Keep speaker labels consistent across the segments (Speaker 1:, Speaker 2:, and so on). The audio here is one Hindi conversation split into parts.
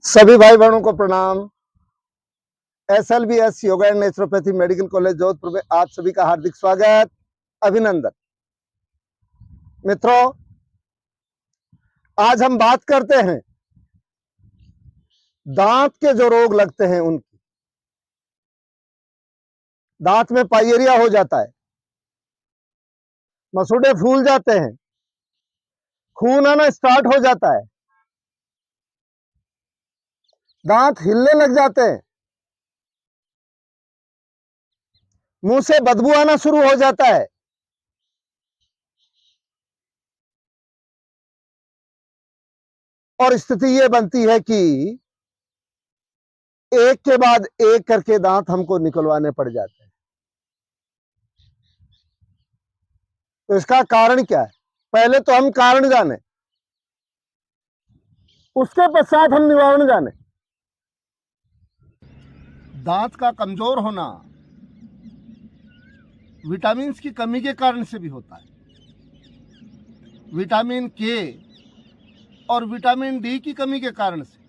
Speaker 1: सभी भाई बहनों को प्रणाम। SLBS yoga and naturopathy medical college Jodhpur में आप सभी का हार्दिक स्वागत, अभिनंदन। मित्रों, आज हम बात करते हैं दांत के जो रोग लगते हैं उनकी। दांत में पाइएरिया हो जाता है, मसूड़े फूल जाते हैं, खून आना स्टार्ट हो जाता है, दांत हिलने लग जाते हैं, मुंह से बदबू आना शुरू हो जाता है, और स्थिति यह बनती है कि एक के बाद एक करके दांत हमको निकलवाने पड़ जाते हैं। तो इसका कारण क्या है? पहले तो हम कारण जाने, उसके पश्चात हम निवारण जाने। दांत का कमजोर होना विटामिन की कमी के कारण से भी होता है। विटामिन के और विटामिन डी की कमी के कारण से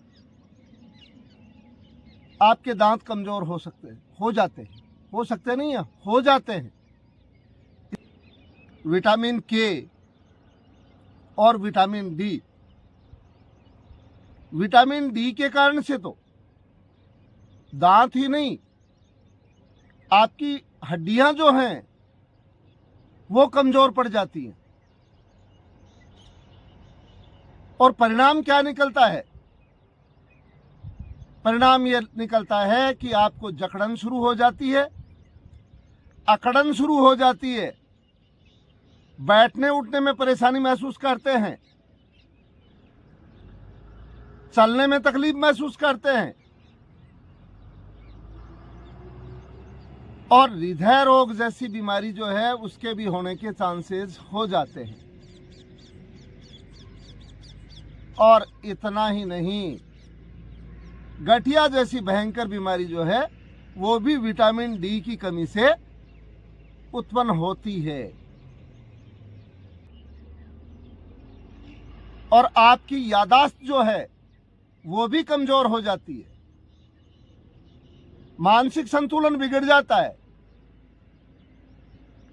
Speaker 1: आपके दांत कमजोर हो सकते हैं, हो जाते हैं, हो सकते नहीं है, हो जाते हैं। विटामिन के और विटामिन डी के कारण से तो दांत ही नहीं, आपकी हड्डियां जो हैं वो कमजोर पड़ जाती हैं। और परिणाम क्या निकलता है? परिणाम यह निकलता है कि आपको जकड़न शुरू हो जाती है, अकड़न शुरू हो जाती है, बैठने उठने में परेशानी महसूस करते हैं, चलने में तकलीफ महसूस करते हैं, और हृदय रोग जैसी बीमारी जो है उसके भी होने के चांसेस हो जाते हैं। और इतना ही नहीं, गठिया जैसी भयंकर बीमारी जो है वो भी विटामिन डी की कमी से उत्पन्न होती है। और आपकी याददाश्त जो है वो भी कमजोर हो जाती है, मानसिक संतुलन बिगड़ जाता है,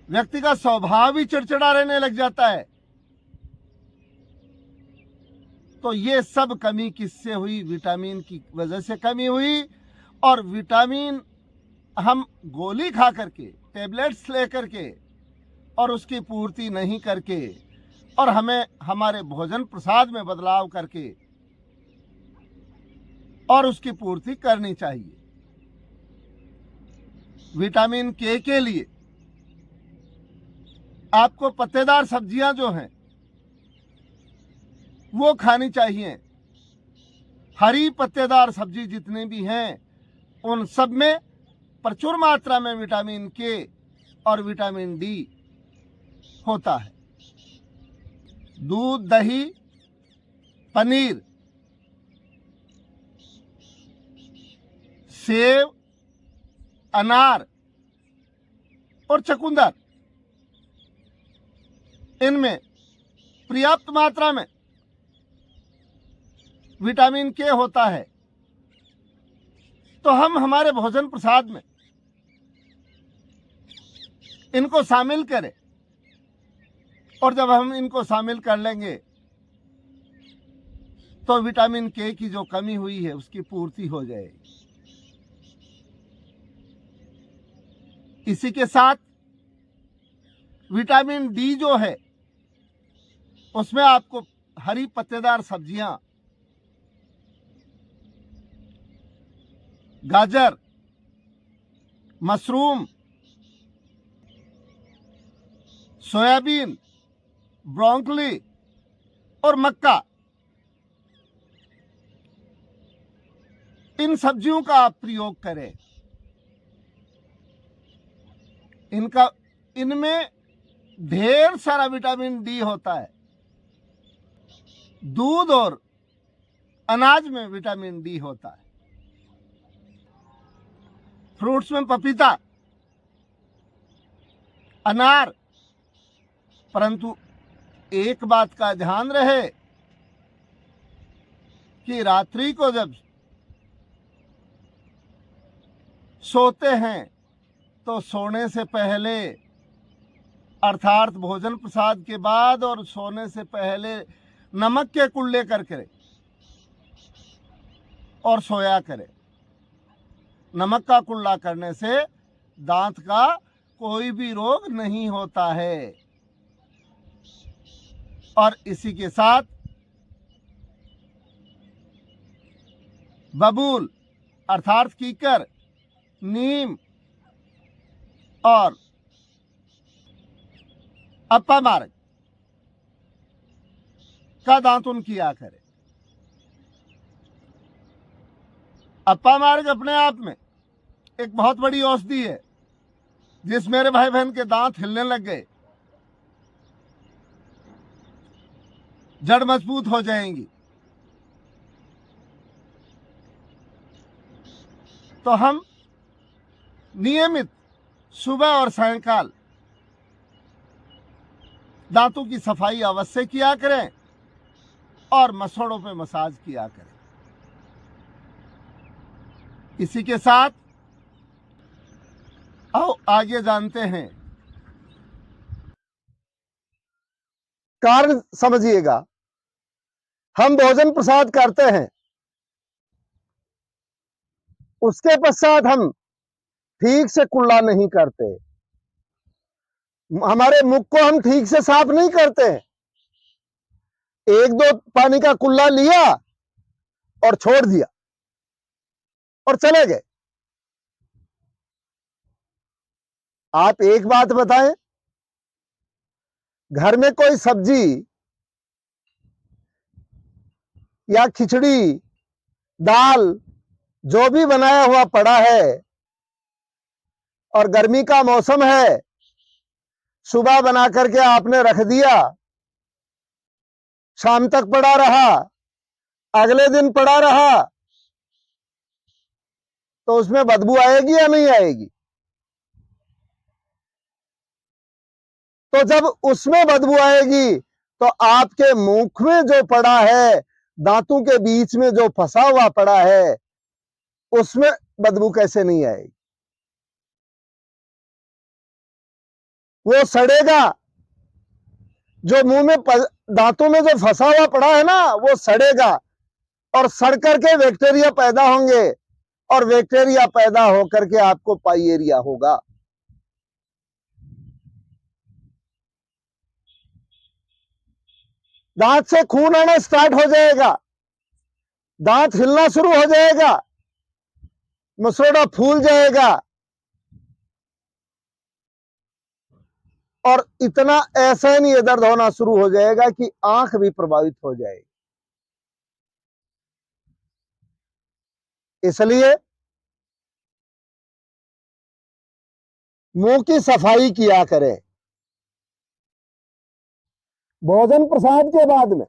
Speaker 1: व्यक्ति का स्वभाव ही चिड़चिड़ा रहने लग जाता है। तो ये सब कमी किससे हुई? विटामिन की वजह से कमी हुई। और विटामिन हम गोली खा करके, टेबलेट्स लेकर के, और उसकी पूर्ति नहीं करके, और हमें हमारे भोजन प्रसाद में बदलाव करके और उसकी पूर्ति करनी चाहिए। विटामिन के लिए आपको पत्तेदार सब्जियां जो हैं वो खानी चाहिए। हरी पत्तेदार सब्जी जितनी भी हैं उन सब में प्रचुर मात्रा में विटामिन के और विटामिन डी होता है। दूध, दही, पनीर, सेब, अनार और चुकंदर, इनमें पर्याप्त मात्रा में विटामिन के होता है। तो हम हमारे भोजन प्रसाद में इनको शामिल करें, और जब हम इनको शामिल कर लेंगे तो विटामिन के की जो कमी हुई है उसकी पूर्ति हो जाएगी। इसी के साथ विटामिन डी जो है उसमें आपको हरी पत्तेदार सब्जियां, गाजर, मशरूम, सोयाबीन, ब्रोकली और मक्का, इन सब्जियों का आप प्रयोग करें। इनमें ढेर सारा विटामिन डी होता है। दूध और अनाज में विटामिन डी होता है। फ्रूट्स में पपीता, अनार। परंतु एक बात का ध्यान रहे कि रात्रि को जब सोते हैं तो सोने से पहले अर्थात भोजन प्रसाद के बाद और सोने से पहले नमक के कुल्ले कर करे और सोया करे। नमक का कुल्ला करने से दांत का कोई भी रोग नहीं होता है। और इसी के साथ बबूल अर्थात कीकर, नीम और अप्पा मार्ग का दांतुन किया करे। अप्पा मार्ग अपने आप में एक बहुत बड़ी औषधि है। जिस मेरे भाई बहन के दांत हिलने लग गए, जड़ मजबूत हो जाएंगी, तो हम नियमित सुबह और सायंकाल दांतों की सफाई अवश्य किया करें और मसोड़ों पे मसाज किया करें। इसी के साथ आओ आगे जानते हैं। कारण समझिएगा, हम भोजन प्रसाद करते हैं, उसके पश्चात हम ठीक से कुल्ला नहीं करते, हमारे मुख को हम ठीक से साफ नहीं करते। एक दो पानी का कुल्ला लिया और छोड़ दिया और चले गए। आप एक बात बताएं, घर में कोई सब्जी या खिचड़ी, दाल जो भी बनाया हुआ पड़ा है और गर्मी का मौसम है, सुबह बना करके आपने रख दिया, शाम तक पड़ा रहा, अगले दिन पड़ा रहा, तो उसमें बदबू आएगी या नहीं आएगी? तो जब उसमें बदबू आएगी तो आपके मुख में जो पड़ा है, दांतों के बीच में जो फंसा हुआ पड़ा है, उसमें बदबू कैसे नहीं आएगी? वो सड़ेगा। जो मुंह में दांतों में जो फंसा हुआ पड़ा है ना, वो सड़ेगा और सड़ करके बैक्टीरिया पैदा होंगे और बैक्टीरिया पैदा होकर के आपको पाइएरिया होगा। दांत से खून आना स्टार्ट हो जाएगा, दांत हिलना शुरू हो जाएगा, मसोड़ा फूल जाएगा और इतना ऐसा नहीं ये दर्द होना शुरू हो जाएगा कि आंख भी प्रभावित हो जाएगी। इसलिए मुंह की सफाई किया करें। भोजन प्रसाद के बाद में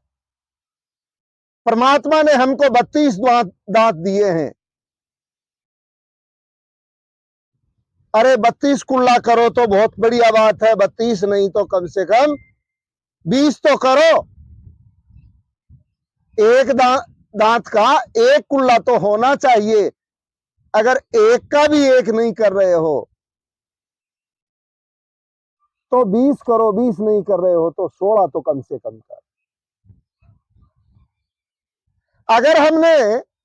Speaker 1: परमात्मा ने हमको 32 दांत दिए हैं। अरे 32 कुल्ला करो तो बहुत बढ़िया बात है, 32 नहीं तो कम से कम 20 तो करो। एक दांत का एक कुल्ला तो होना चाहिए। अगर एक का भी एक नहीं कर रहे हो तो 20 करो, 20 नहीं कर रहे हो तो 16 तो कम से कम कर। अगर हमने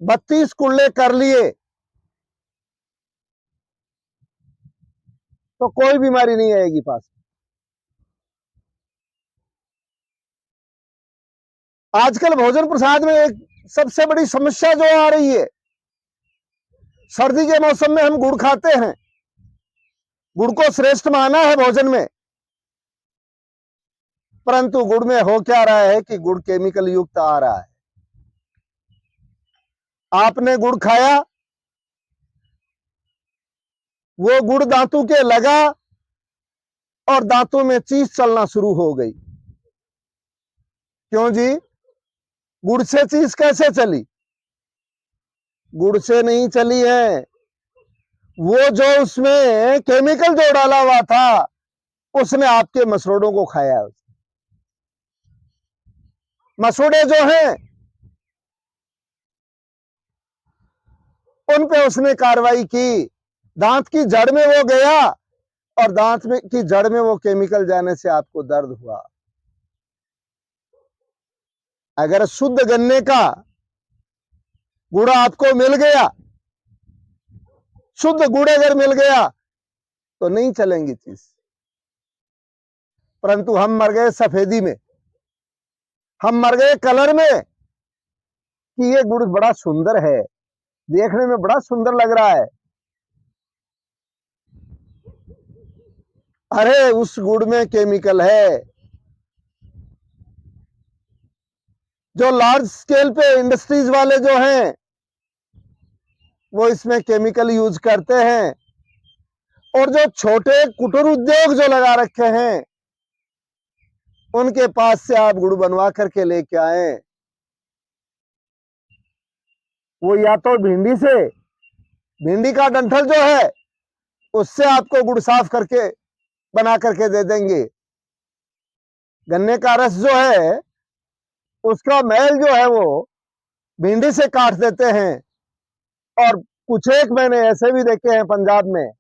Speaker 1: 32 कुल्ले कर लिए तो कोई बीमारी नहीं आएगी पास। आजकल भोजन प्रसाद में एक सबसे बड़ी समस्या जो आ रही है, सर्दी के मौसम में हम गुड़ खाते हैं, गुड़ को श्रेष्ठ माना है भोजन में, परंतु गुड़ में हो क्या रहा है कि गुड़ केमिकल युक्त आ रहा है। आपने गुड़ खाया, वो गुड़ दांतों के लगा और दांतों में चीज चलना शुरू हो गई। क्यों जी? गुड़ से चीज कैसे चली? गुड़ से नहीं चली है, वो जो उसमें केमिकल जो डाला हुआ था उसने आपके मसोड़ों को खाया। मसोड़े जो हैं उन पे उसने कार्रवाई की दांत की जड़ में वो गया और दांत में की जड़ में वो केमिकल जाने से आपको दर्द हुआ। अगर शुद्ध गन्ने का गुड़ आपको मिल गया, शुद्ध गुड़ अगर मिल गया तो नहीं चलेंगी चीज। परंतु हम मर गए सफेदी में, हम मर गए कलर में कि ये गुड़ बड़ा सुंदर है, देखने में बड़ा सुंदर लग रहा है। अरे उस गुड़ में केमिकल है। जो लार्ज स्केल पे इंडस्ट्रीज वाले जो हैं वो इसमें केमिकल यूज करते हैं, और जो छोटे कुटीर उद्योग जो लगा रखे हैं उनके पास से आप गुड़ बनवा करके लेके आए। वो या तो भिंडी का डंठल जो है उससे आपको गुड़ साफ करके बना करके दे देंगे। गन्ने का रस जो है उसका मैल जो है वो भिंडी से काट देते हैं। और कुछ एक मैंने ऐसे भी देखे हैं पंजाब में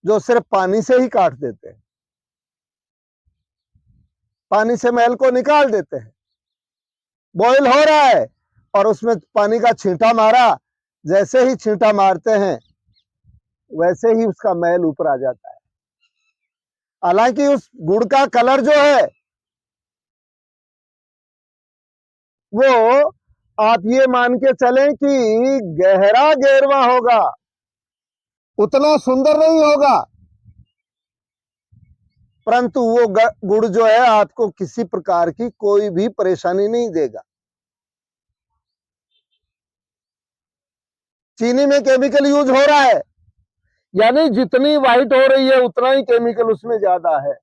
Speaker 1: जो सिर्फ पानी से ही काट देते हैं, पानी से मैल को निकाल देते हैं। बॉयल हो रहा है और उसमें पानी का छींटा मारा, जैसे ही छींटा मारते हैं वैसे ही उसका मैल ऊपर आ जाता है। हालांकि उस गुड़ का कलर जो है वो आप ये मान के चलें कि गहरा गेरवा होगा, उतना सुंदर नहीं होगा, परंतु वो गुड़ जो है आपको किसी प्रकार की कोई भी परेशानी नहीं देगा। चीनी में केमिकल यूज हो रहा है, यानी जितनी व्हाइट हो रही है उतना ही केमिकल उसमें ज्यादा है।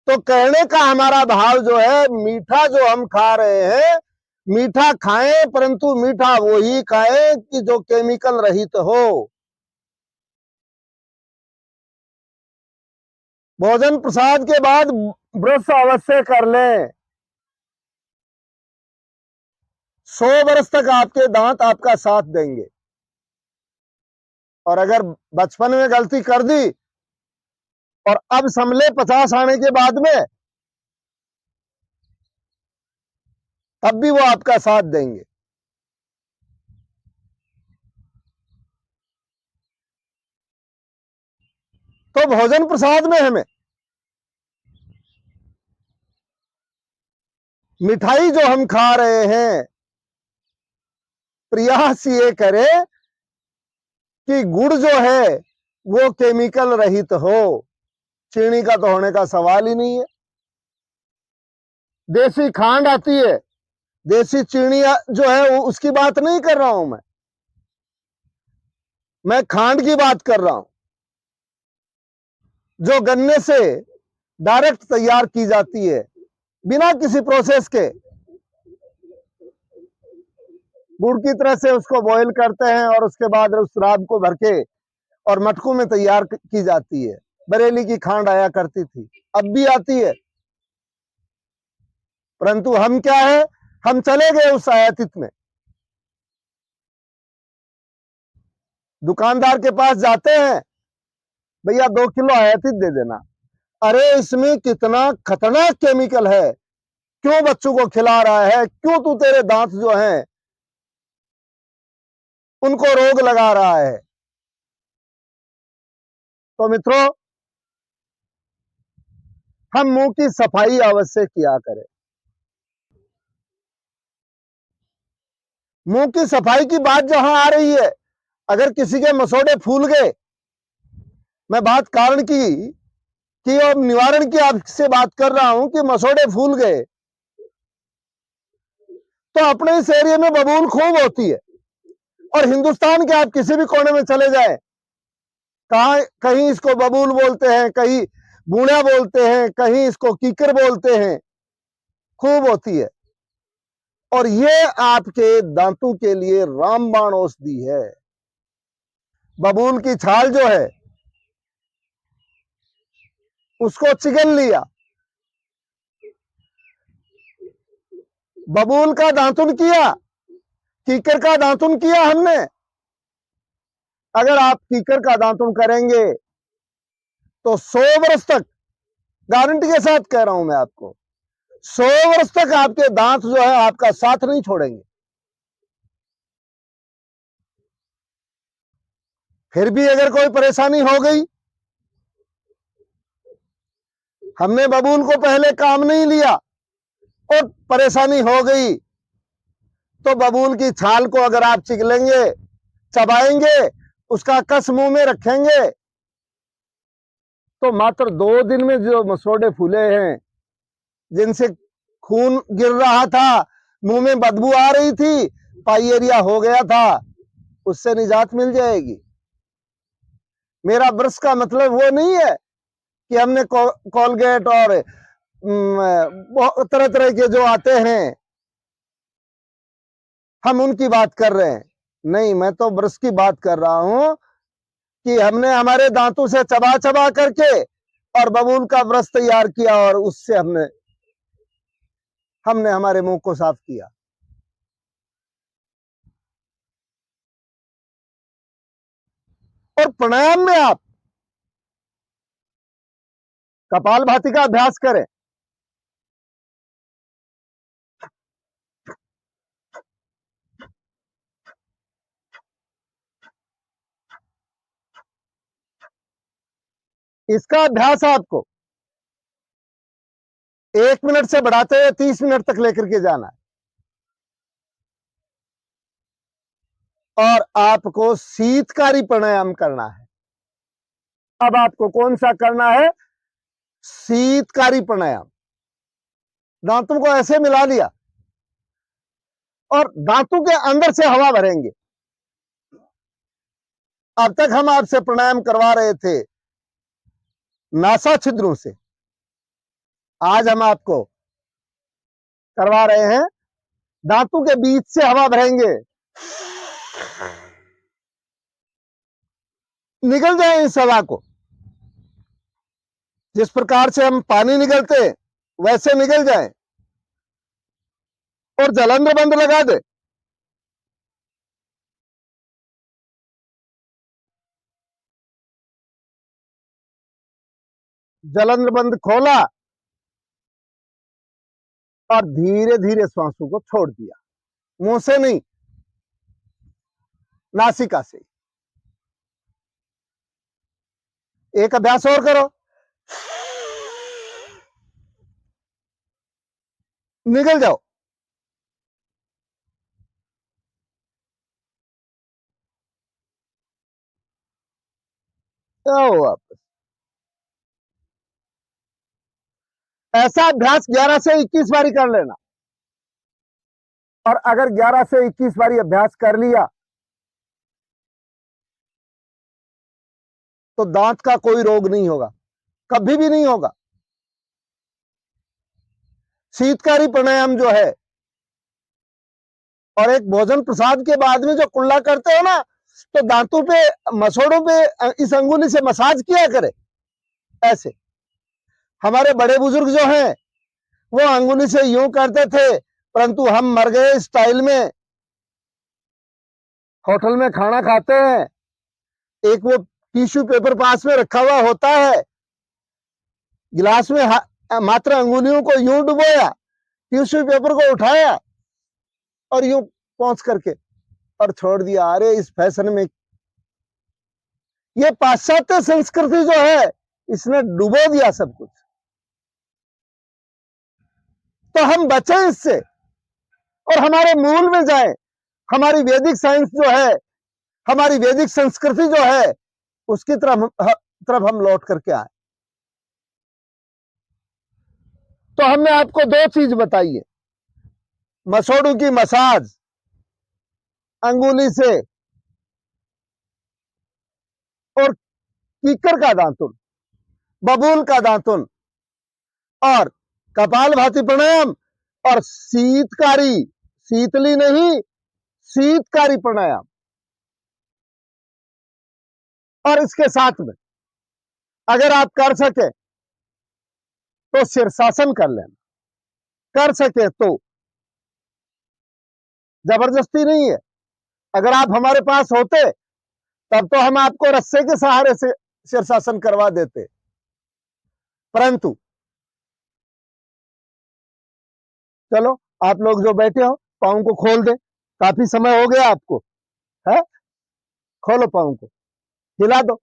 Speaker 1: तो कहने का हमारा भाव जो है, मीठा जो हम खा रहे हैं, मीठा खाएं परंतु मीठा वो ही खाएं कि जो केमिकल रहित हो। भोजन प्रसाद के बाद ब्रश अवश्य कर लें। 100 वर्ष तक आपके दांत आपका साथ देंगे। और अगर बचपन में गलती कर दी और अब संभले 50 आने के बाद में, तब भी वो आपका साथ देंगे। तो भोजन प्रसाद में हमें मिठाई जो हम खा रहे हैं, प्रयास ये करें कि गुड़ जो है वो केमिकल रहित हो। चीनी का तो होने का सवाल ही नहीं है। देसी खांड आती है, देसी चीनी जो है उसकी बात नहीं कर रहा हूं मैं खांड की बात कर रहा हूं, जो गन्ने से डायरेक्ट तैयार की जाती है बिना किसी प्रोसेस के। गुड़ की तरह से उसको बॉईल करते हैं और उसके बाद उस राब को भर के और मटकों में तैयार की जाती है। बरेली की खांड आया करती थी, अब भी आती है, परंतु हम क्या है, हम चले गए उस आयातित में। दुकानदार के पास जाते हैं, भैया 2 किलो आयातित दे देना। अरे इसमें कितना खतरनाक केमिकल है, क्यों बच्चों को खिला रहा है, क्यों तू तेरे दांत जो हैं उनको रोग लगा रहा है। तो मित्रों, हम मुंह की सफाई अवश्य किया करें। मुंह की सफाई की बात जहां आ रही है, अगर किसी के मसोड़े फूल गए, मैं बात कारण की और निवारण की आपसे बात कर रहा हूं कि मसोड़े फूल गए तो अपने इस एरिया में बबूल खूब होती है। और हिंदुस्तान के आप किसी भी कोने में चले जाए, कहा कहीं इसको बबूल बोलते हैं, कहीं बूढ़ा बोलते हैं, कहीं इसको कीकर बोलते हैं, खूब होती है। और ये आपके दांतों के लिए रामबाण औषधि है। बबूल की छाल जो है उसको चिगन लिया, बबूल का दांतुन किया, कीकर का दांतुन किया हमने, अगर आप कीकर का दातुन करेंगे तो 100 वर्ष तक, गारंटी के साथ कह रहा हूं मैं आपको, 100 वर्ष तक आपके दांत जो है आपका साथ नहीं छोड़ेंगे। फिर भी अगर कोई परेशानी हो गई, हमने बबूल को पहले काम नहीं लिया और परेशानी हो गई, तो बबूल की छाल को अगर आप चिगलेंगे, चबाएंगे, उसका कस मुंह में रखेंगे, तो मात्र 2 दिन में जो मसोड़े फूले हैं, जिनसे खून गिर रहा था, मुंह में बदबू आ रही थी, पाइएरिया हो गया था, उससे निजात मिल जाएगी। मेरा ब्रश का मतलब वो नहीं है कि हमने कोलगेट और तरह तरह के जो आते हैं हम उनकी बात कर रहे हैं। नहीं, मैं तो ब्रश की बात कर रहा हूं कि हमने हमारे दांतों से चबा चबा करके और बबूल का ब्रश तैयार किया और उससे हमने हमारे मुंह को साफ किया। और प्राणायाम में आप कपालभाति का अभ्यास करें। इसका अभ्यास आपको 1 मिनट से बढ़ाते हुए 30 मिनट तक लेकर के जाना है और आपको शीतकारी प्राणायाम करना है। अब आपको कौन सा करना है? शीतकारी प्राणायाम। दांतों को ऐसे मिला लिया और दांतों के अंदर से हवा भरेंगे। अब तक हम आपसे प्राणायाम करवा रहे थे नासा छिद्रों से, आज हम आपको करवा रहे हैं दांतों के बीच से हवा भरेंगे। निकल जाए इस हवा को, जिस प्रकार से हम पानी निकलते वैसे निकल जाए और जलंधर बंद लगा दे। जलंधर बंद खोला और धीरे धीरे श्वासों को छोड़ दिया, मुंह से नहीं, नासिका से। एक अभ्यास और करो, निकल जाओ। आओ वापस। ऐसा अभ्यास 11 से 21 बारी कर लेना। और अगर 11 से 21 बारी अभ्यास कर लिया तो दांत का कोई रोग नहीं होगा, कभी भी नहीं होगा। शीतकारी प्राणायाम जो है, और एक भोजन प्रसाद के बाद में जो कुल्ला करते हो ना, तो दांतों पे, मसोड़ों पे इस अंगुली से मसाज किया करे। ऐसे हमारे बड़े बुजुर्ग जो हैं वो अंगुली से यूं करते थे, परंतु हम मर गए स्टाइल में। होटल में खाना खाते हैं, एक वो टिश्यू पेपर पास में रखा हुआ होता है, गिलास में मात्र अंगुलियों को यूं डुबोया, टिश्यू पेपर को उठाया और यूं पहुंच करके और छोड़ दिया। अरे इस फैशन में, ये पाश्चात्य संस्कृति जो है इसने डुबो दिया सब कुछ। तो हम बचें इससे और हमारे मूल में जाएं। हमारी वैदिक साइंस जो है, हमारी वैदिक संस्कृति जो है, उसकी तरफ हम लौट करके आए। तो हमने आपको 2 चीज बताई है, मसोड़ों की मसाज अंगुली से और कीकर का दातुन, बबूल का दातुन और कपालभाति प्राणायाम और शीतकारी, शीतली नहीं, शीतकारी प्राणायाम। और इसके साथ में अगर आप कर सके तो शीर्षासन कर लेना, कर सके तो, जबरदस्ती नहीं है। अगर आप हमारे पास होते तब तो हम आपको रस्से के सहारे से शीर्षासन करवा देते, परंतु चलो आप लोग जो बैठे हो पाँव को खोल दे, काफी समय हो गया आपको, है, खोलो पाँव को, हिला दो,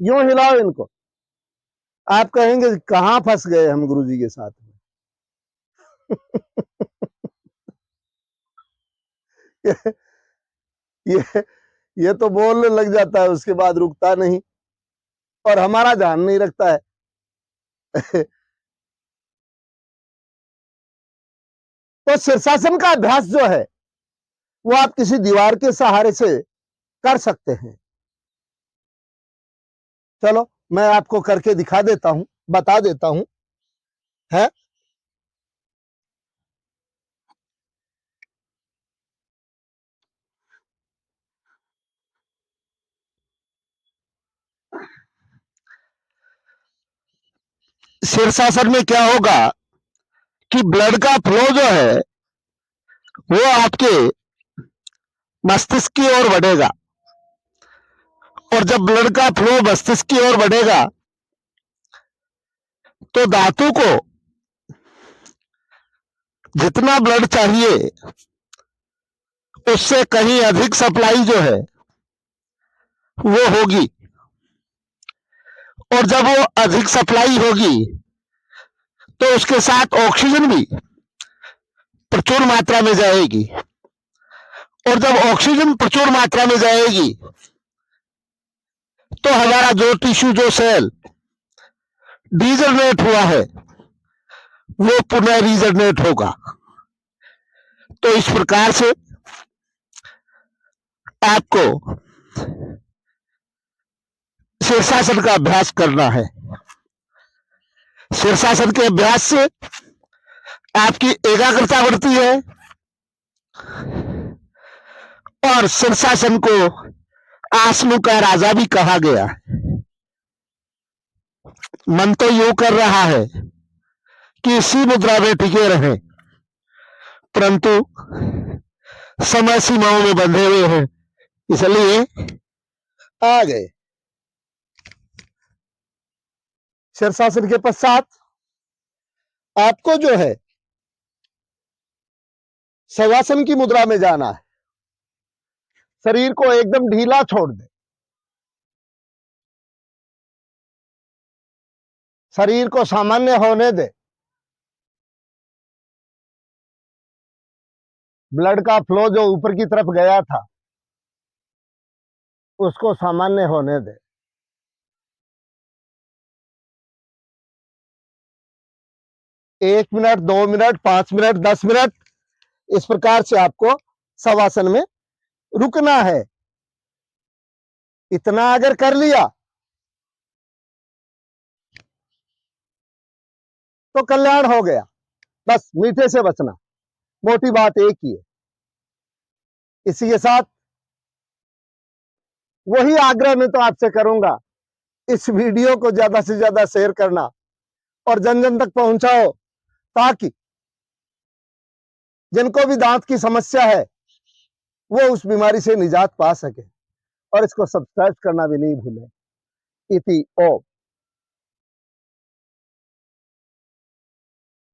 Speaker 1: यूं हिलाओ इनको। आप कहेंगे कहां फंस गए हम गुरुजी के साथ में। ये ये तो बोलने लग जाता है, उसके बाद रुकता नहीं और हमारा ध्यान नहीं रखता है। तो शीर्षासन का अभ्यास जो है वो आप किसी दीवार के सहारे से कर सकते हैं। चलो मैं आपको करके दिखा देता हूं, बता देता हूं, है। शीर्षासन में क्या होगा कि ब्लड का फ्लो जो है वो आपके मस्तिष्क की ओर बढ़ेगा, और जब ब्लड का फ्लो मस्तिष्क की ओर बढ़ेगा तो धातु को जितना ब्लड चाहिए उससे कहीं अधिक सप्लाई जो है वो होगी, और जब वो अधिक सप्लाई होगी तो उसके साथ ऑक्सीजन भी प्रचुर मात्रा में जाएगी, और जब ऑक्सीजन प्रचुर मात्रा में जाएगी तो हमारा जो टिश्यू, जो सेल डीजनरेट हुआ है वो पुनः रीजनरेट होगा। तो इस प्रकार से आपको शीर्षासन का अभ्यास करना है। शीर्षासन के अभ्यास से आपकी एकाग्रता बढ़ती है, और शीर्षासन को आसनों का राजा भी कहा गया। मन तो यूं कर रहा है कि इसी मुद्रा में टिके रहे, परंतु समय सीमाओं में बंधे हुए हैं, इसलिए आ गए। शीर्षासन के पश्चात आपको जो है शवासन की मुद्रा में जाना है। शरीर को एकदम ढीला छोड़ दे, शरीर को सामान्य होने दे, ब्लड का फ्लो जो ऊपर की तरफ गया था उसको सामान्य होने दे। 1 मिनट, 2 मिनट, 5 मिनट, 10 मिनट, इस प्रकार से आपको शवासन में रुकना है। इतना अगर कर लिया तो कल्याण हो गया। बस मीठे से बचना, मोटी बात एक ही है। इसी के साथ वही आग्रह मैं तो आपसे करूंगा, इस वीडियो को ज्यादा से ज्यादा शेयर करना और जन जन तक पहुंचाओ, ताकि जिनको भी दांत की समस्या है वो उस बीमारी से निजात पा सके, और इसको सब्सक्राइब करना भी नहीं भूलें। इति ओम।